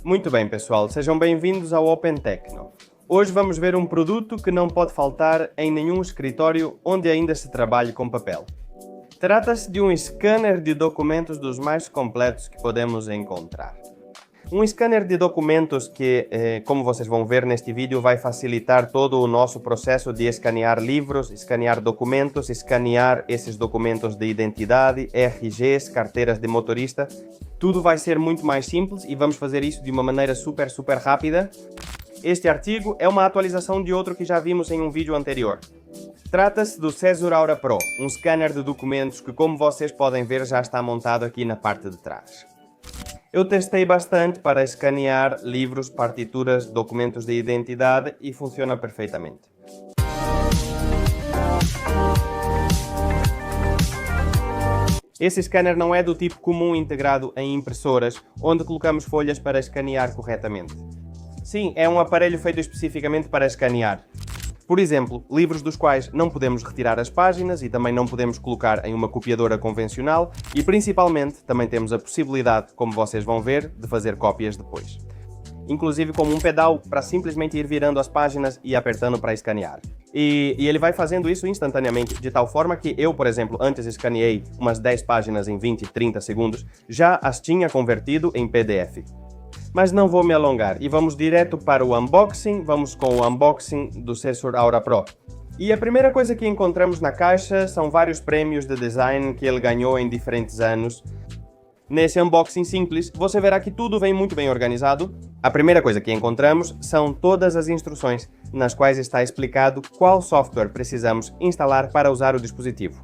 Muito bem, pessoal, sejam bem-vindos ao Open Tecno. Hoje vamos ver um produto que não pode faltar em nenhum escritório onde ainda se trabalhe com papel. Trata-se de um scanner de documentos dos mais completos que podemos encontrar. Um scanner de documentos que, como vocês vão ver neste vídeo, vai facilitar todo o nosso processo de escanear livros, escanear documentos, escanear esses documentos de identidade, RGs, carteiras de motorista. Tudo vai ser muito mais simples e vamos fazer isso de uma maneira super rápida. Este artigo é uma atualização de outro que já vimos em um vídeo anterior. Trata-se do Cesur Aura Pro, um scanner de documentos que, como vocês podem ver, já está montado aqui na parte de trás. Eu testei bastante para escanear livros, partituras, documentos de identidade e funciona perfeitamente. Esse scanner não é do tipo comum integrado em impressoras, onde colocamos folhas para escanear corretamente. Sim, é um aparelho feito especificamente para escanear. Por exemplo, livros dos quais não podemos retirar as páginas e também não podemos colocar em uma copiadora convencional e, principalmente, também temos a possibilidade, como vocês vão ver, de fazer cópias depois. Inclusive como um pedal para simplesmente ir virando as páginas e apertando para escanear. E ele vai fazendo isso instantaneamente, de tal forma que eu, por exemplo, antes escaneei umas 10 páginas em 20, 30 segundos, já as tinha convertido em PDF. Mas não vou me alongar e vamos direto para o unboxing. Vamos com o unboxing do Cesur Aura Pro. E a primeira coisa que encontramos na caixa são vários prêmios de design que ele ganhou em diferentes anos. Nesse unboxing simples, você verá que tudo vem muito bem organizado. A primeira coisa que encontramos são todas as instruções, nas quais está explicado qual software precisamos instalar para usar o dispositivo.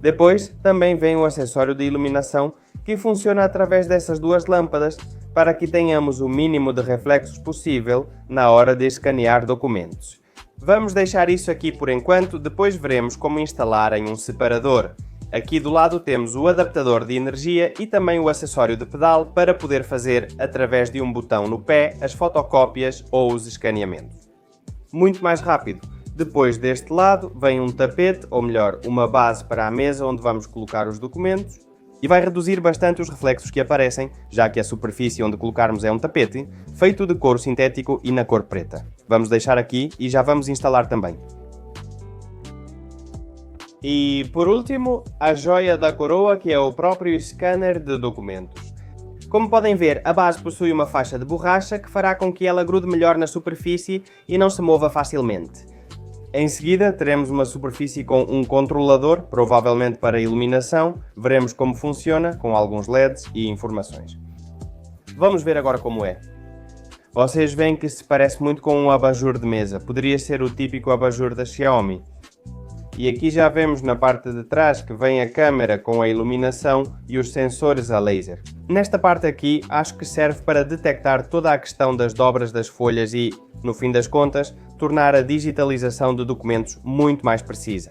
Depois, também vem o acessório de iluminação, que funciona através dessas duas lâmpadas, para que tenhamos o mínimo de reflexos possível na hora de escanear documentos. Vamos deixar isso aqui por enquanto, depois veremos como instalar em um separador. Aqui do lado temos o adaptador de energia e também o acessório de pedal para poder fazer, através de um botão no pé, as fotocópias ou os escaneamentos. Muito mais rápido. Depois deste lado vem um tapete, ou melhor, uma base para a mesa onde vamos colocar os documentos. E vai reduzir bastante os reflexos que aparecem, já que a superfície onde colocarmos é um tapete, feito de couro sintético e na cor preta. Vamos deixar aqui e já vamos instalar também. E por último, a joia da coroa, que é o próprio scanner de documentos. Como podem ver, a base possui uma faixa de borracha que fará com que ela grude melhor na superfície e não se mova facilmente. Em seguida, teremos uma superfície com um controlador, provavelmente para iluminação. Veremos como funciona, com alguns LEDs e informações. Vamos ver agora como é. Vocês veem que se parece muito com um abajur de mesa. Poderia ser o típico abajur da Xiaomi. E aqui já vemos na parte de trás que vem a câmera com a iluminação e os sensores a laser. Nesta parte aqui, acho que serve para detectar toda a questão das dobras das folhas e, no fim das contas, tornar a digitalização de documentos muito mais precisa.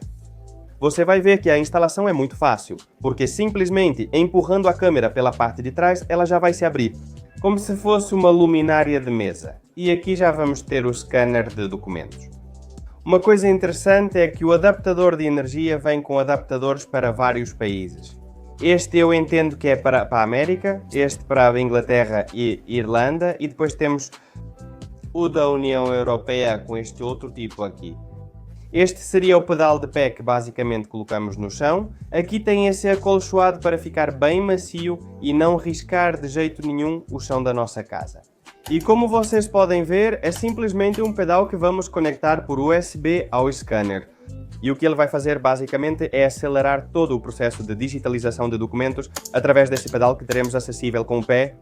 Você vai ver que a instalação é muito fácil, porque simplesmente empurrando a câmera pela parte de trás, ela já vai se abrir, como se fosse uma luminária de mesa. E aqui já vamos ter o scanner de documentos. Uma coisa interessante é que o adaptador de energia vem com adaptadores para vários países. Este eu entendo que é para a América, este para a Inglaterra e Irlanda, e depois temos o da União Europeia com este outro tipo aqui. Este seria o pedal de pé que basicamente colocamos no chão. Aqui tem esse acolchoado para ficar bem macio e não riscar de jeito nenhum o chão da nossa casa. E como vocês podem ver, é simplesmente um pedal que vamos conectar por USB ao scanner. E o que ele vai fazer basicamente é acelerar todo o processo de digitalização de documentos através desse pedal que teremos acessível com o pé.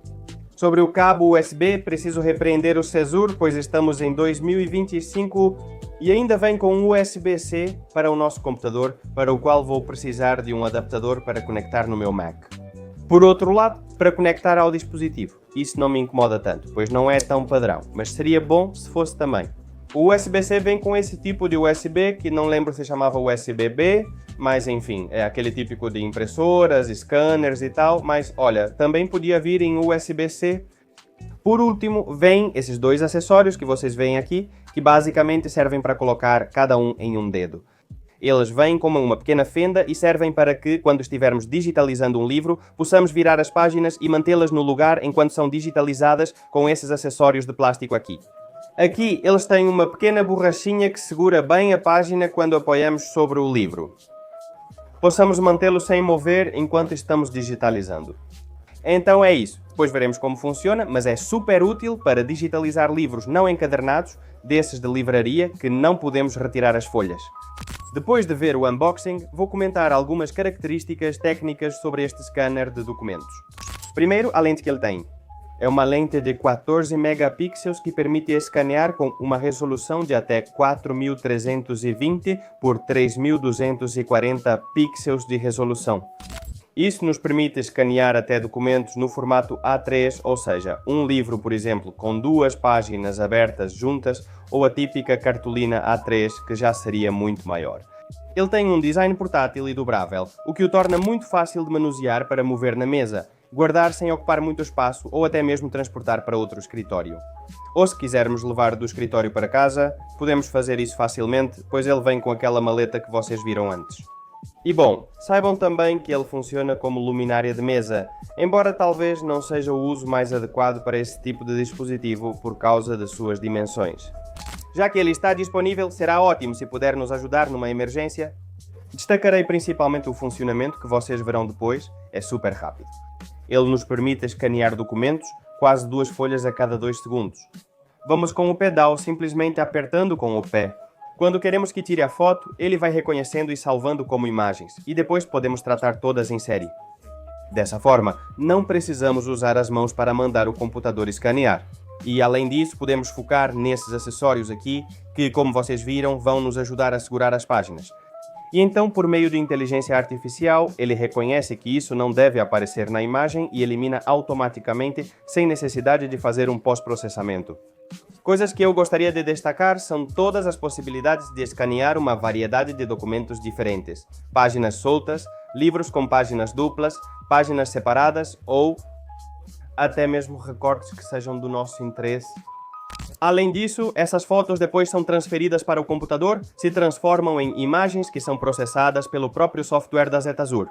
Sobre o cabo USB, preciso repreender o Cesur, pois estamos em 2025 e ainda vem com um USB-C para o nosso computador, para o qual vou precisar de um adaptador para conectar no meu Mac. Por outro lado, para conectar ao dispositivo. Isso não me incomoda tanto, pois não é tão padrão, mas seria bom se fosse também. O USB-C vem com esse tipo de USB, que não lembro se chamava USB-B, mas enfim, é aquele típico de impressoras, scanners e tal, mas olha, também podia vir em USB-C. Por último, vem esses dois acessórios que vocês veem aqui, que basicamente servem para colocar cada um em um dedo. Eles vêm com uma pequena fenda e servem para que, quando estivermos digitalizando um livro, possamos virar as páginas e mantê-las no lugar enquanto são digitalizadas com esses acessórios de plástico aqui. Aqui eles têm uma pequena borrachinha que segura bem a página quando apoiamos sobre o livro. Possamos mantê-lo sem mover enquanto estamos digitalizando. Então é isso. Depois veremos como funciona, mas é super útil para digitalizar livros não encadernados, desses de livraria, que não podemos retirar as folhas. Depois de ver o unboxing, vou comentar algumas características técnicas sobre este scanner de documentos. Primeiro, a lente que ele tem. É uma lente de 14 megapixels que permite escanear com uma resolução de até 4320 por 3240 pixels de resolução. Isso nos permite escanear até documentos no formato A3, ou seja, um livro, por exemplo, com 2 páginas abertas juntas, ou a típica cartolina A3, que já seria muito maior. Ele tem um design portátil e dobrável, o que o torna muito fácil de manusear para mover na mesa, guardar sem ocupar muito espaço ou até mesmo transportar para outro escritório. Ou se quisermos levar do escritório para casa, podemos fazer isso facilmente, pois ele vem com aquela maleta que vocês viram antes. E bom, saibam também que ele funciona como luminária de mesa, embora talvez não seja o uso mais adequado para esse tipo de dispositivo por causa de suas dimensões. Já que ele está disponível, será ótimo se puder nos ajudar numa emergência. Destacarei principalmente o funcionamento que vocês verão depois, é super rápido. Ele nos permite escanear documentos, quase 2 folhas a cada 2 segundos. Vamos com o pedal simplesmente apertando com o pé. Quando queremos que tire a foto, ele vai reconhecendo e salvando como imagens, e depois podemos tratar todas em série. Dessa forma, não precisamos usar as mãos para mandar o computador escanear. E além disso, podemos focar nesses acessórios aqui, que, como vocês viram, vão nos ajudar a segurar as páginas. E então, por meio de inteligência artificial, ele reconhece que isso não deve aparecer na imagem e elimina automaticamente, sem necessidade de fazer um pós-processamento. Coisas que eu gostaria de destacar são todas as possibilidades de escanear uma variedade de documentos diferentes. Páginas soltas, livros com páginas duplas, páginas separadas ou até mesmo recortes que sejam do nosso interesse. Além disso, essas fotos depois são transferidas para o computador, se transformam em imagens que são processadas pelo próprio software da Zetazur.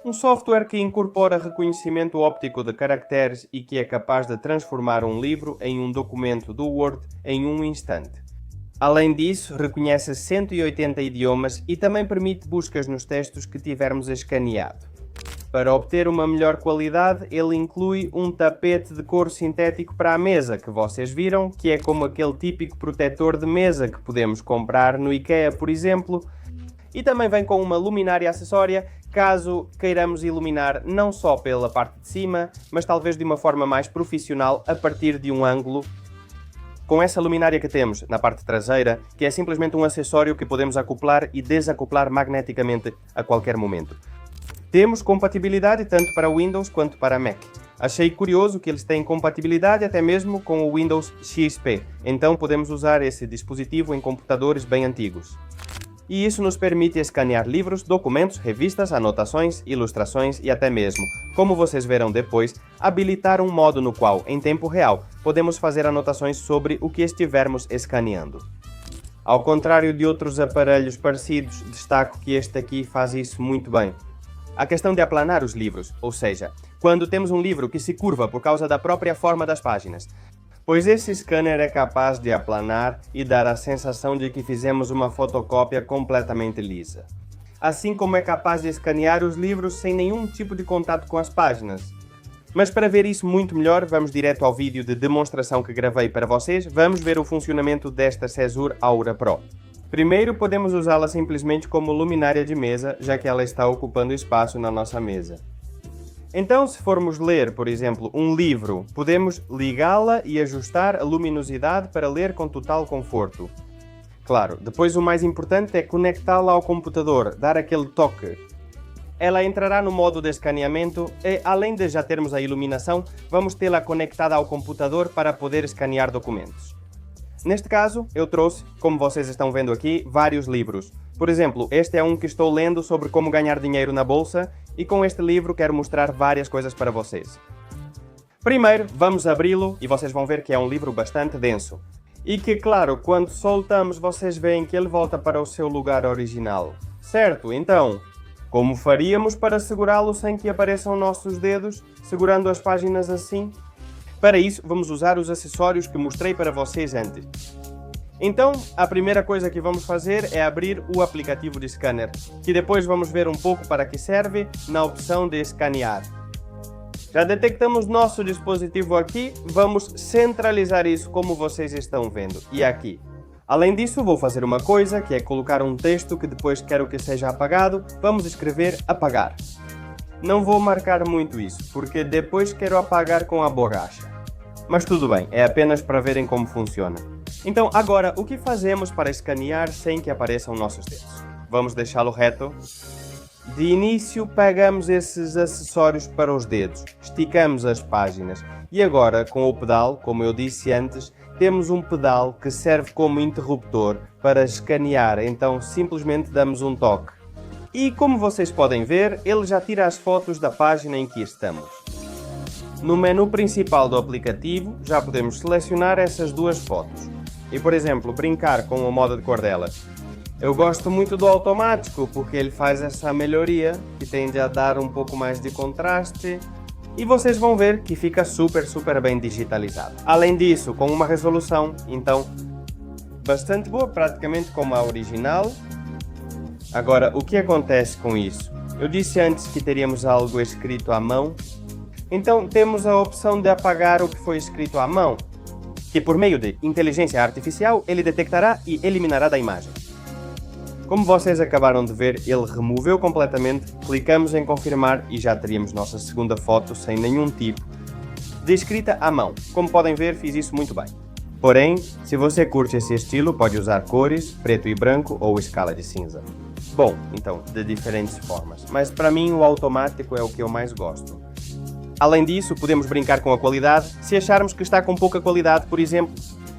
Um software que incorpora reconhecimento óptico de caracteres e que é capaz de transformar um livro em um documento do Word em um instante. Além disso, reconhece 180 idiomas e também permite buscas nos textos que tivermos escaneado. Para obter uma melhor qualidade, ele inclui um tapete de couro sintético para a mesa, que vocês viram, que é como aquele típico protetor de mesa que podemos comprar no IKEA, por exemplo. E também vem com uma luminária acessória, caso queiramos iluminar não só pela parte de cima, mas talvez de uma forma mais profissional a partir de um ângulo. Com essa luminária que temos na parte traseira, que é simplesmente um acessório que podemos acoplar e desacoplar magneticamente a qualquer momento. Temos compatibilidade tanto para Windows quanto para Mac. Achei curioso que eles têm compatibilidade até mesmo com o Windows XP, então podemos usar esse dispositivo em computadores bem antigos. E isso nos permite escanear livros, documentos, revistas, anotações, ilustrações e até mesmo, como vocês verão depois, habilitar um modo no qual, em tempo real, podemos fazer anotações sobre o que estivermos escaneando. Ao contrário de outros aparelhos parecidos, destaco que este aqui faz isso muito bem. A questão de aplanar os livros, ou seja, quando temos um livro que se curva por causa da própria forma das páginas, pois esse scanner é capaz de aplanar e dar a sensação de que fizemos uma fotocópia completamente lisa. Assim como é capaz de escanear os livros sem nenhum tipo de contato com as páginas. Mas para ver isso muito melhor, vamos direto ao vídeo de demonstração que gravei para vocês. Vamos ver o funcionamento desta Cesur Aura Pro. Primeiro, podemos usá-la simplesmente como luminária de mesa, já que ela está ocupando espaço na nossa mesa. Então, se formos ler, por exemplo, um livro, podemos ligá-la e ajustar a luminosidade para ler com total conforto. Claro, depois o mais importante é conectá-la ao computador, dar aquele toque. Ela entrará no modo de escaneamento e, além de já termos a iluminação, vamos tê-la conectada ao computador para poder escanear documentos. Neste caso, eu trouxe, como vocês estão vendo aqui, vários livros. Por exemplo, este é um que estou lendo sobre como ganhar dinheiro na bolsa e com este livro quero mostrar várias coisas para vocês. Primeiro, vamos abri-lo e vocês vão ver que é um livro bastante denso. E que, claro, quando soltamos, vocês veem que ele volta para o seu lugar original. Certo? Então, como faríamos para segurá-lo sem que apareçam nossos dedos, segurando as páginas assim? Para isso, vamos usar os acessórios que mostrei para vocês antes. Então, a primeira coisa que vamos fazer é abrir o aplicativo de scanner, que depois vamos ver um pouco para que serve na opção de escanear. Já detectamos nosso dispositivo aqui, vamos centralizar isso como vocês estão vendo, e aqui. Além disso, vou fazer uma coisa, que é colocar um texto que depois quero que seja apagado. Vamos escrever apagar. Não vou marcar muito isso, porque depois quero apagar com a borracha. Mas tudo bem, é apenas para verem como funciona. Então, agora, o que fazemos para escanear sem que apareçam nossos dedos? Vamos deixá-lo reto. De início, pegamos esses acessórios para os dedos, esticamos as páginas. E agora, com o pedal, como eu disse antes, temos um pedal que serve como interruptor para escanear, então simplesmente damos um toque. E como vocês podem ver, ele já tira as fotos da página em que estamos. No menu principal do aplicativo, já podemos selecionar essas duas fotos. E, por exemplo, brincar com o modo de cor delas. Eu gosto muito do automático, porque ele faz essa melhoria, que tende a dar um pouco mais de contraste. E vocês vão ver que fica super bem digitalizado. Além disso, com uma resolução, então, bastante boa, praticamente como a original. Agora, o que acontece com isso? Eu disse antes que teríamos algo escrito à mão. Então, temos a opção de apagar o que foi escrito à mão, que por meio de inteligência artificial, ele detectará e eliminará da imagem. Como vocês acabaram de ver, ele removeu completamente, clicamos em confirmar e já teríamos nossa segunda foto sem nenhum tipo de escrita à mão. Como podem ver, fiz isso muito bem. Porém, se você curte esse estilo, pode usar cores, preto e branco ou escala de cinza. Bom, então, de diferentes formas, mas para mim o automático é o que eu mais gosto. Além disso, podemos brincar com a qualidade. Se acharmos que está com pouca qualidade, por exemplo,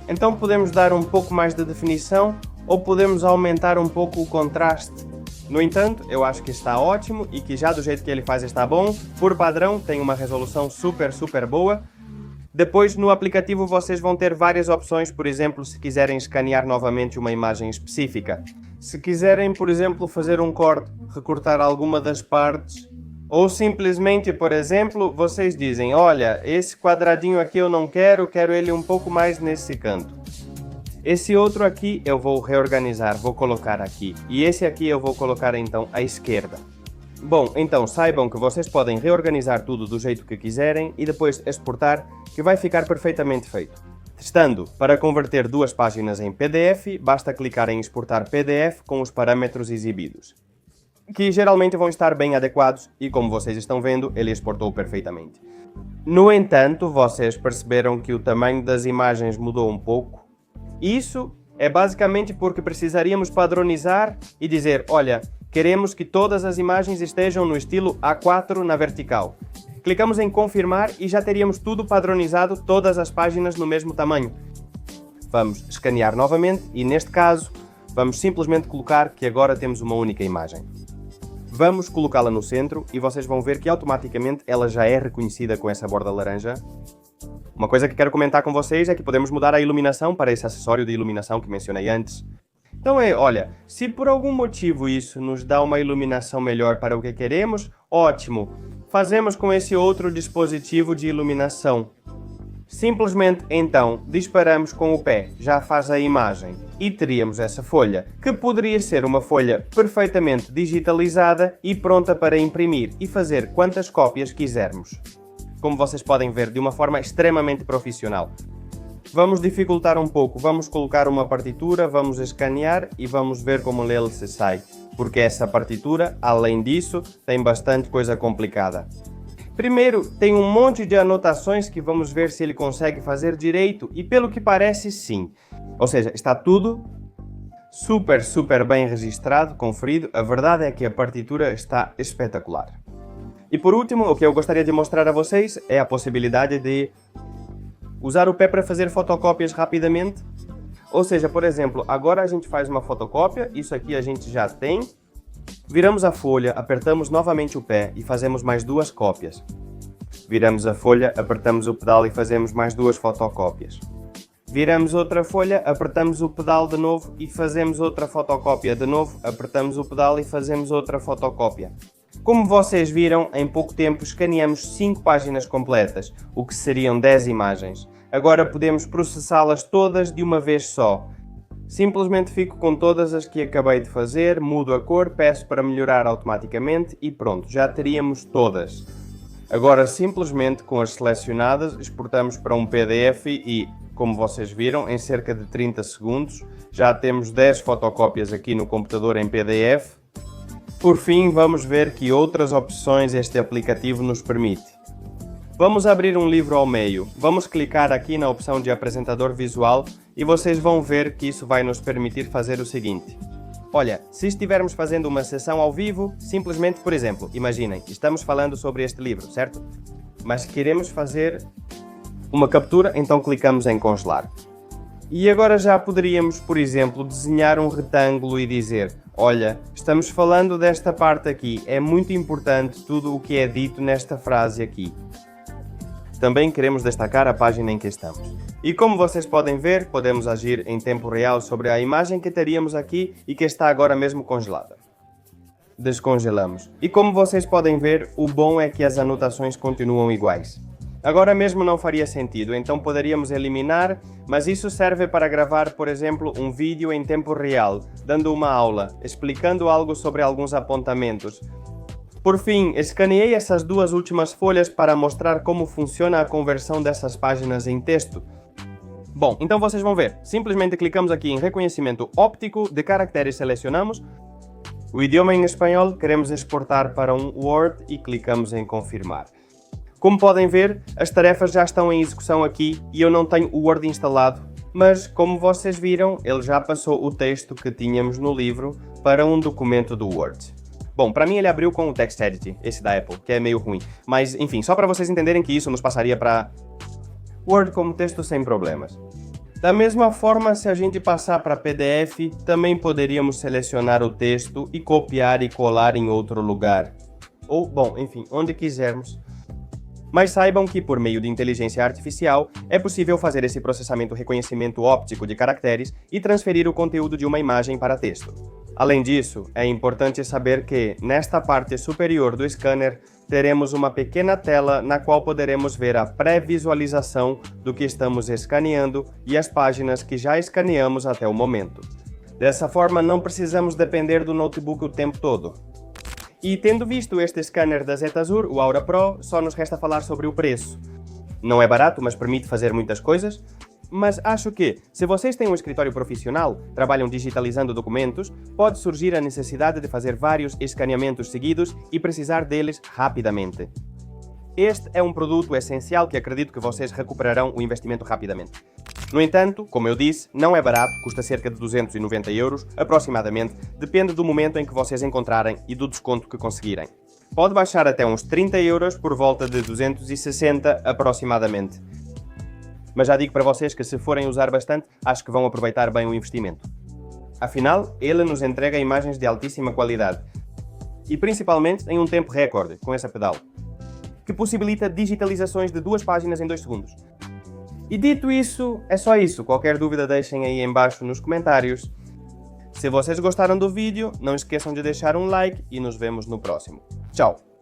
então podemos dar um pouco mais de definição ou podemos aumentar um pouco o contraste. No entanto, eu acho que está ótimo e que já do jeito que ele faz está bom. Por padrão, tem uma resolução super boa. Depois, no aplicativo, vocês vão ter várias opções, por exemplo, se quiserem escanear novamente uma imagem específica. Se quiserem, por exemplo, fazer um corte, recortar alguma das partes, ou simplesmente, por exemplo, vocês dizem, olha, esse quadradinho aqui eu não quero ele um pouco mais nesse canto. Esse outro aqui eu vou reorganizar, vou colocar aqui. E esse aqui eu vou colocar então à esquerda. Bom, então saibam que vocês podem reorganizar tudo do jeito que quiserem e depois exportar, que vai ficar perfeitamente feito. Testando, para converter duas páginas em PDF, basta clicar em exportar PDF com os parâmetros exibidos, que geralmente vão estar bem adequados e, como vocês estão vendo, ele exportou perfeitamente. No entanto, vocês perceberam que o tamanho das imagens mudou um pouco. Isso é basicamente porque precisaríamos padronizar e dizer, olha, queremos que todas as imagens estejam no estilo A4 na vertical. Clicamos em confirmar e já teríamos tudo padronizado, todas as páginas no mesmo tamanho. Vamos escanear novamente e, neste caso, vamos simplesmente colocar que agora temos uma única imagem. Vamos colocá-la no centro e vocês vão ver que automaticamente ela já é reconhecida com essa borda laranja. Uma coisa que quero comentar com vocês é que podemos mudar a iluminação para esse acessório de iluminação que mencionei antes. Então olha, se por algum motivo isso nos dá uma iluminação melhor para o que queremos, ótimo! Fazemos com esse outro dispositivo de iluminação. Simplesmente, então, disparamos com o pé, já faz a imagem, e teríamos essa folha, que poderia ser uma folha perfeitamente digitalizada e pronta para imprimir e fazer quantas cópias quisermos. Como vocês podem ver, de uma forma extremamente profissional. Vamos dificultar um pouco, vamos colocar uma partitura, vamos escanear e vamos ver como ele se sai. Porque essa partitura, além disso, tem bastante coisa complicada. Primeiro, tem um monte de anotações que vamos ver se ele consegue fazer direito e pelo que parece, sim. Ou seja, está tudo super bem registrado, conferido. A verdade é que a partitura está espetacular. E por último, o que eu gostaria de mostrar a vocês é a possibilidade de usar o pé para fazer fotocópias rapidamente. Ou seja, por exemplo, agora a gente faz uma fotocópia, isso aqui a gente já tem. Viramos a folha, apertamos novamente o pé e fazemos mais duas cópias. Viramos a folha, apertamos o pedal e fazemos mais duas fotocópias. Viramos outra folha, apertamos o pedal de novo e fazemos outra fotocópia. De novo, apertamos o pedal e fazemos outra fotocópia. Como vocês viram, em pouco tempo escaneamos 5 páginas completas, o que seriam 10 imagens. Agora podemos processá-las todas de uma vez só. Simplesmente fico com todas as que acabei de fazer, mudo a cor, peço para melhorar automaticamente e pronto, já teríamos todas. Agora simplesmente com as selecionadas exportamos para um PDF e, como vocês viram, em cerca de 30 segundos já temos 10 fotocópias aqui no computador em PDF. Por fim, vamos ver que outras opções este aplicativo nos permite. Vamos abrir um livro ao meio, vamos clicar aqui na opção de apresentador visual e vocês vão ver que isso vai nos permitir fazer o seguinte. Olha, se estivermos fazendo uma sessão ao vivo, simplesmente, por exemplo, imaginem, estamos falando sobre este livro, certo? Mas queremos fazer uma captura, então clicamos em congelar. E agora já poderíamos, por exemplo, desenhar um retângulo e dizer: olha, estamos falando desta parte aqui, é muito importante tudo o que é dito nesta frase aqui. Também queremos destacar a página em que estamos. E como vocês podem ver, podemos agir em tempo real sobre a imagem que teríamos aqui e que está agora mesmo congelada. Descongelamos. E como vocês podem ver, o bom é que as anotações continuam iguais. Agora mesmo não faria sentido, então poderíamos eliminar, mas isso serve para gravar, por exemplo, um vídeo em tempo real, dando uma aula, explicando algo sobre alguns apontamentos. Por fim, escaneei essas 2 últimas folhas para mostrar como funciona a conversão dessas páginas em texto. Bom, então vocês vão ver. Simplesmente clicamos aqui em reconhecimento óptico de caracteres, selecionamos o idioma em espanhol, queremos exportar para um Word e clicamos em confirmar. Como podem ver, as tarefas já estão em execução aqui e eu não tenho o Word instalado, mas como vocês viram, ele já passou o texto que tínhamos no livro para um documento do Word. Bom, para mim ele abriu com o TextEdit, esse da Apple, que é meio ruim. Mas, enfim, só para vocês entenderem que isso nos passaria para Word como texto sem problemas. Da mesma forma, se a gente passar para PDF, também poderíamos selecionar o texto e copiar e colar em outro lugar. Ou, bom, enfim, onde quisermos. Mas saibam que, por meio de inteligência artificial, é possível fazer esse processamento reconhecimento óptico de caracteres e transferir o conteúdo de uma imagem para texto. Além disso, é importante saber que, nesta parte superior do scanner, teremos uma pequena tela na qual poderemos ver a pré-visualização do que estamos escaneando e as páginas que já escaneamos até o momento. Dessa forma, não precisamos depender do notebook o tempo todo. E tendo visto este scanner da Zetasur, o Aura Pro, só nos resta falar sobre o preço. Não é barato, mas permite fazer muitas coisas. Mas acho que, se vocês têm um escritório profissional, trabalham digitalizando documentos, pode surgir a necessidade de fazer vários escaneamentos seguidos e precisar deles rapidamente. Este é um produto essencial que acredito que vocês recuperarão o investimento rapidamente. No entanto, como eu disse, não é barato, custa cerca de 290 euros, aproximadamente, depende do momento em que vocês encontrarem e do desconto que conseguirem. Pode baixar até uns 30 euros por volta de 260 aproximadamente. Mas já digo para vocês que se forem usar bastante, acho que vão aproveitar bem o investimento. Afinal, ele nos entrega imagens de altíssima qualidade. E principalmente em um tempo recorde, com essa pedal, que possibilita digitalizações de 2 páginas em 2 segundos. E dito isso, é só isso. Qualquer dúvida deixem aí embaixo nos comentários. Se vocês gostaram do vídeo, não esqueçam de deixar um like e nos vemos no próximo. Tchau!